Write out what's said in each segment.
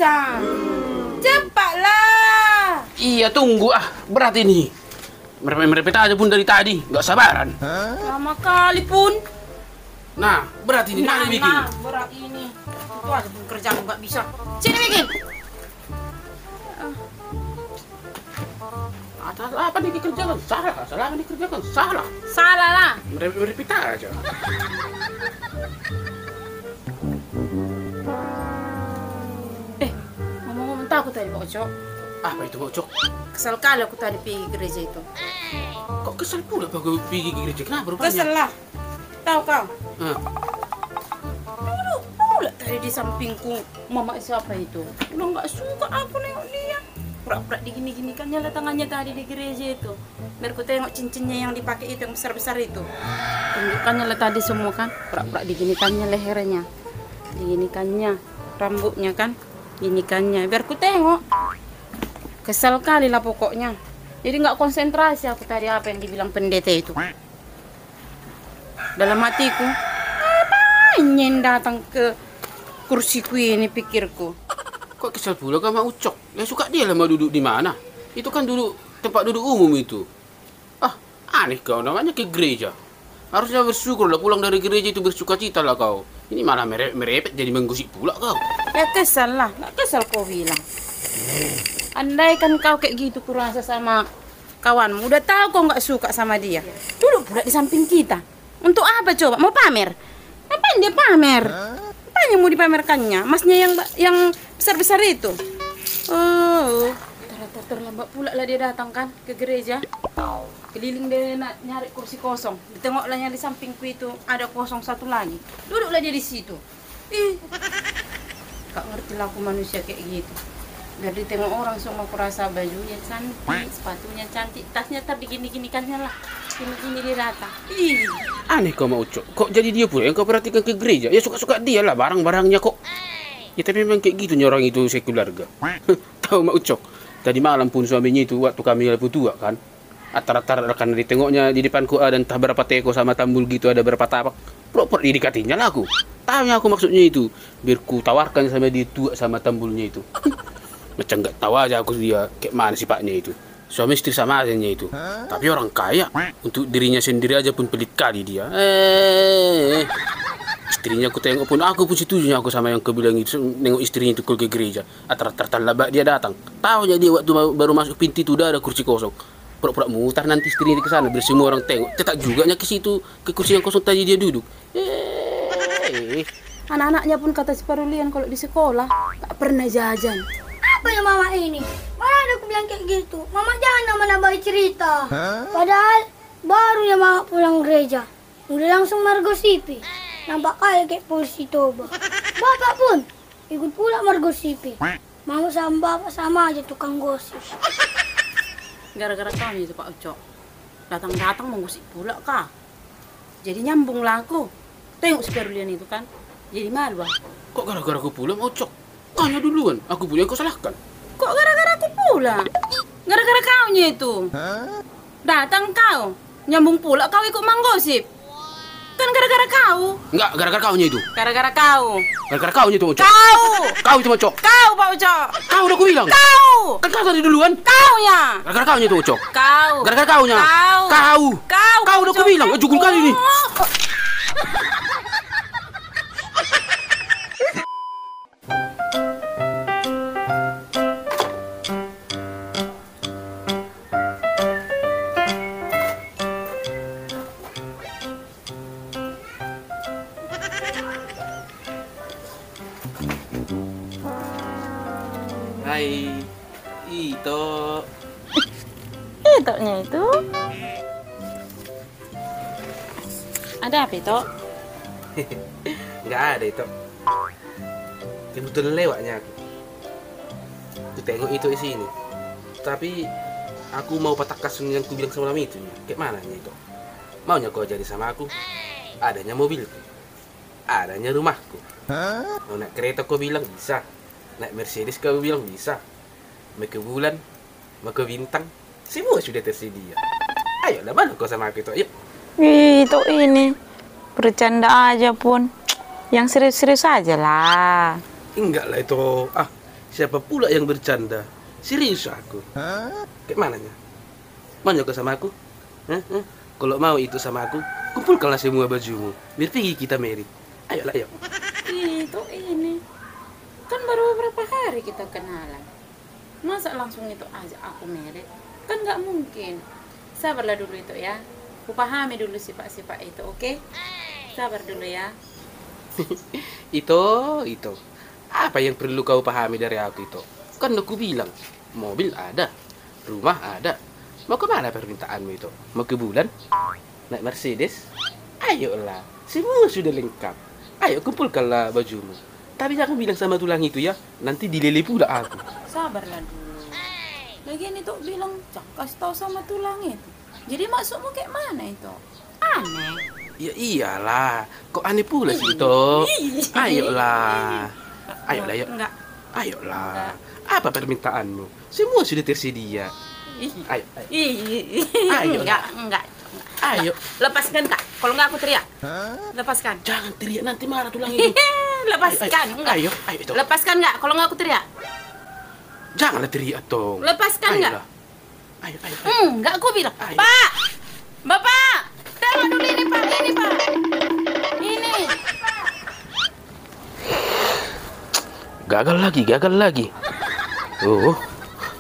bisa. Cepatlah. Iya, tunggu berat ini. Merepet aja pun dari tadi, nggak sabaran. Lama kali pun. Nah, berat ini mana bikin? Nah, berat ini. Itu aja pun kerjaan nggak bisa. Sini bikin. Apa nih dikerjakan? Salah apa dikerjakan? Salah. Salah lah. Merepet aja. Ngomong-ngomong takut tadi Pak Oco. Apa itu, Bocok? Kesel kali aku tadi pergi ke gereja itu. Kok kesel pula Pak pergi ke gereja? Kenapa rupanya? Kesel lah. Tahu kau? Hah? Duduk pula tadi di sampingku mama siapa itu. Udah nggak suka aku nengok dia. Pura-pura digini-ginikannya lah tangannya tadi di gereja itu. Biar ku tengok cincinnya yang dipakai itu yang besar-besar itu. Tunjukkannya lah tadi semua kan. Pura-pura diginikannya lehernya. Diginikannya rambutnya kan. Ginikannya biar ku tengok. Kesel kali lah pokoknya. Jadi nggak konsentrasi aku tadi apa yang dibilang pendeta itu. Dalam hatiku, ngapain datang ke kursiku ini pikirku. Kok kesel pula sama Ucok? Ya suka dia lah mau duduk di mana? Itu kan duduk tempat duduk umum itu. Aneh kau, namanya ke gereja. Harusnya bersyukur lah pulang dari gereja itu bersukacita lah kau. Ini malah merepet jadi menggosip pula kau. Ya kesal lah, nggak kesal kau bilang. Andai kan kau kayak gitu kurasa sama kawanmu, udah tahu kau nggak suka sama dia. Duduk pula di samping kita. Untuk apa coba? Mau pamer? Ngapain dia pamer? Apa yang mau dipamerkannya? Masnya yang besar-besar itu. Oh, terlambat pula lah dia datang kan ke gereja. Keliling dia nyari kursi kosong. Ditengoklah yang di sampingku itu ada kosong satu lagi. Duduklah dia di situ. Gak ngerti lah aku manusia kayak gitu. Biar ditengok orang semua aku rasa bajunya cantik, sepatunya cantik, tasnya digini-ginikannya lah. Gini-gini dia datang. Aneh kau mau Ucok. Kok jadi dia pula yang kau perhatikan ke gereja? Ya suka-suka dia lah barang-barangnya kok. Ya tapi memang kayak gitu orang itu sekular ga. Tahu Mak Ucok. Tadi malam pun suaminya itu waktu kami lepas tua kan. Atar-atar karena ditengoknya di depanku ada entah berapa teko sama tambul gitu ada berapa tapak. Proper didekatinya lah aku. Tahunya aku maksudnya itu. Biar ku tawarkan sama dia tua sama tambulnya itu. Macam nggak tahu aja aku dia kayak mana sifatnya itu. Suami istri sama aja itu. Tapi orang kaya. Untuk dirinya sendiri aja pun pelit kali dia. Istrinya aku tengok pun aku pun setuju aku sama yang kau bilang itu. Nengok istrinya itu ke gereja. Atar-atar labak dia datang. Tahunya dia waktu baru masuk pintu itu udah ada kursi kosong. Pura-pura mutar nanti istrinya ke sana biar semua orang tengok. Tetap juga ke situ ke kursi yang kosong tadi dia duduk. Anak-anaknya pun kata si Parulian kalau di sekolah tak pernah jajan. Apa ya mama ini? Mana ada aku bilang kayak gitu? Mama jangan menambah cerita. Padahal baru ya mama pulang gereja. Udah langsung margosipi. Nampak kali kayak polisi toba. Bapak pun ikut pula margosipi. Mama sama bapak sama aja tukang gosip. Gara-gara kami itu Pak Ucok. Datang-datang menggosip pula kah? Jadi nyambung lah aku. Tengok si Parulian itu kan. Jadi malu Bang. Kok gara-gara aku pula mau Ucok? Tanya duluan, aku pula yang kau salahkan. Kok gara-gara aku pula? Gara-gara kaunya itu. Datang kau, nyambung pula kau ikut menggosip. Kan gara-gara kau. Enggak, gara-gara kaunya itu. Gara-gara kau. Gara-gara kaunya itu Ucok. Kau. Kau itu Ucok. Kau Pak Ucok. Kau udah aku bilang. Kau. Kan kau tadi duluan. Kau ya. Gara-gara kaunya itu Ucok. Kau. Gara-gara kaunya. Kau. Kau. Kau. Kau udah aku bilang. Jugul kali ini. Hai, Ito. Itonya itu. Ada apa itu? Nggak ada itu. Kebetulan lewatnya aku. Aku tengok itu di sini. Tapi aku mau patah kasus yang ku bilang semalam itu. Kayak mana itu? Maunya kau jadi sama aku? Adanya mobilku. Adanya rumahku. Mau naik kereta kau bilang bisa. Naik Mercedes kau bilang bisa. Mau ke bulan, mau ke bintang, semua sudah tersedia. Ayolah mana kau sama aku itu? Ayo. Itu ini bercanda aja pun. Yang serius-serius aja lah. Enggak lah itu. Siapa pula yang bercanda? Serius aku. Kayak mananya? Mau nyokok sama aku? Hah? Hah? Kalau mau itu sama aku, kumpulkanlah semua bajumu. Biar pergi kita merit. Ayolah, ayo. Itu ini. Kan baru beberapa hari kita kenalan. Masa langsung itu aja aku merit? Kan nggak mungkin. Sabarlah dulu itu ya. Ku pahami dulu sifat-sifat itu, oke? Sabar dulu ya. Itu. Apa yang perlu kau pahami dari aku itu? Kan aku bilang, mobil ada, rumah ada. Mau kemana permintaanmu itu? Mau ke bulan? Naik Mercedes? Ayolah, semua sudah lengkap. Ayo kumpulkanlah bajumu. Tapi jangan bilang sama tulang itu ya, nanti dilele pula aku. Sabarlah dulu. Lagian itu bilang, jangan kasih tahu sama tulang itu. Jadi maksudmu kayak mana itu? Aneh. Ya iyalah, kok aneh pula sih itu? Ayolah. Ayolah, ayo. Enggak. Ayolah. Apa permintaanmu? Semua sudah tersedia. Ayo, ayo. Enggak. Ayo. Lepaskan tak? Kalau enggak aku teriak. Lepaskan. Jangan teriak, nanti marah tulang itu. Lepaskan. Enggak. Ayo itu. Lepaskan enggak? Kalau enggak aku teriak. Janganlah teriak dong. Lepaskan enggak? Ayolah. Ayo. Enggak, aku bilang. Ayo. Pak! Bapak! Tengok dulu ini, Pak. Ini, Pak. Ini. Gagal lagi. Oh,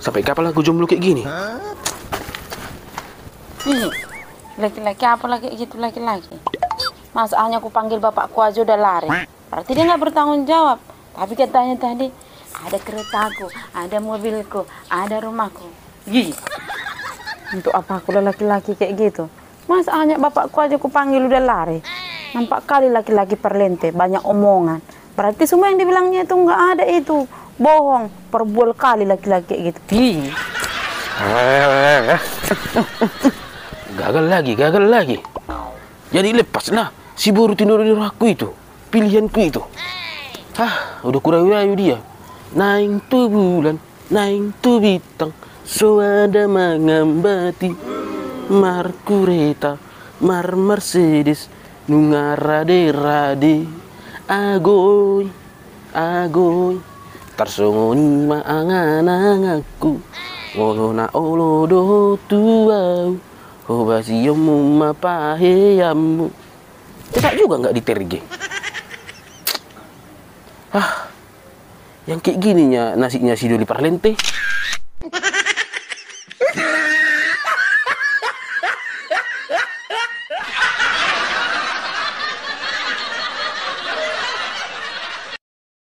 sampai kapan aku jomblo kayak gini? Laki-laki apa lagi gitu laki-laki? Masa hanya aku panggil bapakku aja udah lari. Berarti dia nggak bertanggung jawab. Tapi katanya tadi ada keretaku, ada mobilku, ada rumahku. Gih. Untuk apa aku laki-laki kayak gitu? Masa hanya bapakku aja aku panggil udah lari. Nampak kali laki-laki perlente, banyak omongan. Berarti semua yang dibilangnya itu nggak ada itu. Bohong, perbual kali laki-laki kayak gitu. Gih. Gagal lagi. Jadi lepaslah si baru tidur aku itu. Pilihanku itu. Udah kurayu-rayu dia. Naik tu bulan, naik tu bintang. So ada mengambati. Mar kureta, mar Mercedes. Nungarade-rade. Agoy. Tarsongoni maangan-anganku. Ngono na olodo tuau. Obasiyomu mapaheyamu. Tidak juga nggak diterge. Yang kayak gininya nasinya si Doli Parlente.